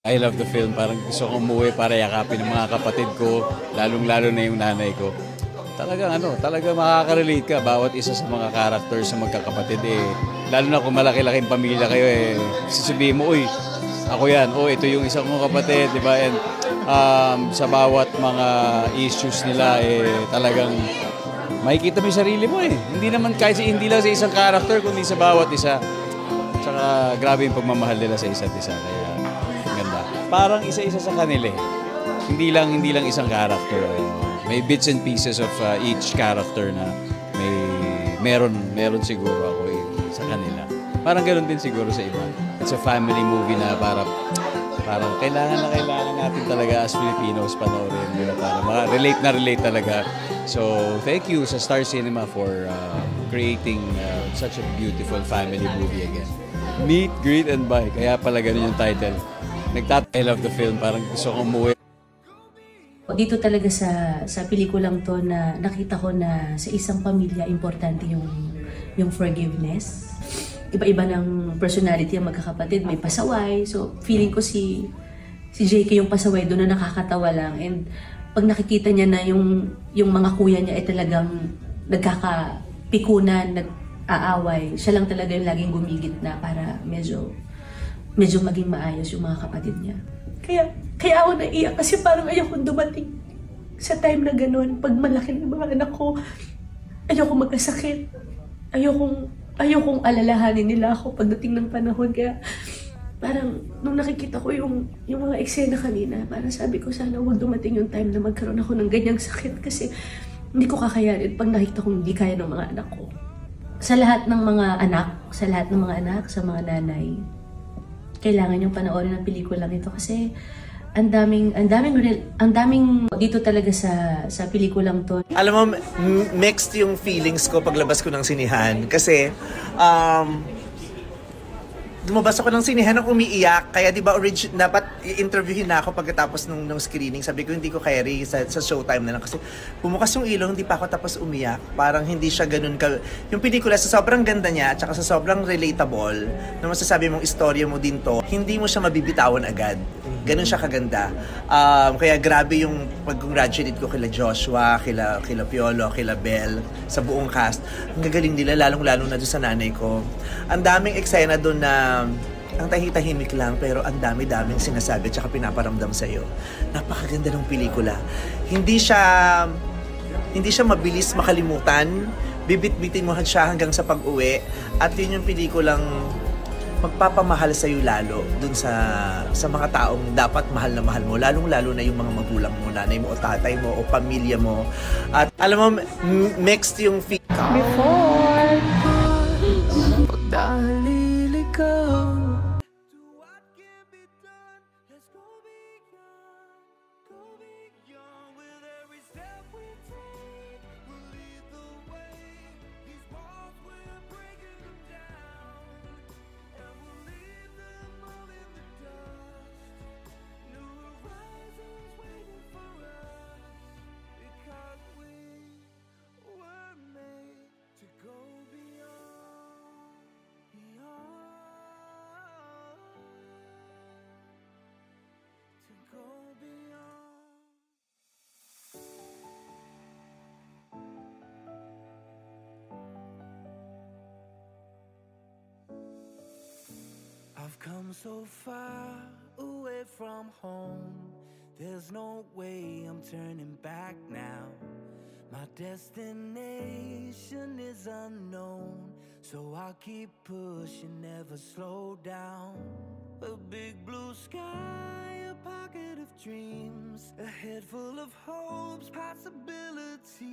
I love the film. Parang gusto kong umuwi para yakapin ng mga kapatid ko, lalong-lalo na yung nanay ko. Talagang makaka-relate ka bawat isa sa mga characters sa magkakapatid eh. Lalo na kung malaki-laking pamilya kayo eh. Sasabihin mo, uy, ako yan. Oh, ito yung isang kong kapatid, di ba? And sa bawat mga issues nila eh talagang makikita mo yung sarili mo eh. Hindi lang sa isang character kundi sa bawat isa. Tsaka grabe yung pagmamahal nila sa isa't isa. Kaya ganda. Parang isa-isa sa kanila eh. Hindi lang isang character. May bits and pieces of each character na meron siguro ako sa kanila. Parang ganoon din siguro sa iba. It's a family movie na parang kailangan natin talaga as Filipinos panoorin. Para relate talaga. So, thank you sa Star Cinema for creating such a beautiful family movie again. Meet, Greet, and Buy. Kaya pala ganun yung title. I love the film. Parang gusto kong umuwi. Dito talaga sa pelikulang to na nakita ko na sa isang pamilya importante yung forgiveness. Iba-iba ng personality ang magkakapatid, may pasaway. So feeling ko si JK yung pasaway doon na nakakatawa lang. And pag nakikita niya na yung mga kuya niya ay talagang nagkakapikunan, nag-aaway, siya lang talaga yung laging gumigit na para medyo maging maayos yung mga kapatid niya. Kaya ako naiyak kasi parang ayokong dumating sa time na ganun. Pag malaki ng mga anak ko, ayokong magkasakit. Ayokong alalahanin nila ako pagdating ng panahon. Kaya parang nung nakikita ko yung mga eksena kanina, parang sabi ko sana huwag dumating yung time na magkaroon ako ng ganyang sakit kasi hindi ko kakayanin pag nakita kong hindi kaya ng mga anak ko. Sa lahat ng mga anak, sa mga nanay, kailangan yung panoorin ng pelikulang ito kasi ang daming dito talaga sa pelikulang to. Alam mo, mixed yung feelings ko paglabas ko ng sinihan kasi lumabas ako ng sinihan ako umiiyak. Kaya di ba dapat i-interviewin na ako pagkatapos nung screening. Sabi ko hindi ko kaya sa showtime na lang kasi bumukas yung ilong, hindi pa ako tapos umiyak. Parang hindi siya ganun yung pelikula sa sobrang ganda niya at saka sa sobrang relatable na masasabi mong istorya mo din to, hindi mo siya mabibitawan agad. Ganun siya kaganda. Kaya grabe yung pag-congratulate ko kila Joshua, kila Piolo, kila Belle, sa buong cast. Ang gagaling nila, lalong-lalo na doon sa nanay ko. Ang daming eksena doon na ang tahimik lang pero ang dami-daming sinasabi at pinaparamdam sa iyo. Napakaganda ng pelikula. Hindi siya mabilis makalimutan. Bibit-bitin mo siya hanggang sa pag-uwi at yun yung pelikulang magpapamahal sa iyo lalo dun sa mga taong dapat mahal na mahal mo, lalong-lalo na yung mga magulang mo, nanay mo o tatay mo o pamilya mo. At alam mo, mixed yung before pagdaliligaw. I've come so far away from home. There's no way I'm turning back now. My destination is unknown, so I'll keep pushing, never slow down. A big blue sky, a pocket of dreams, a head full of hopes, possibilities.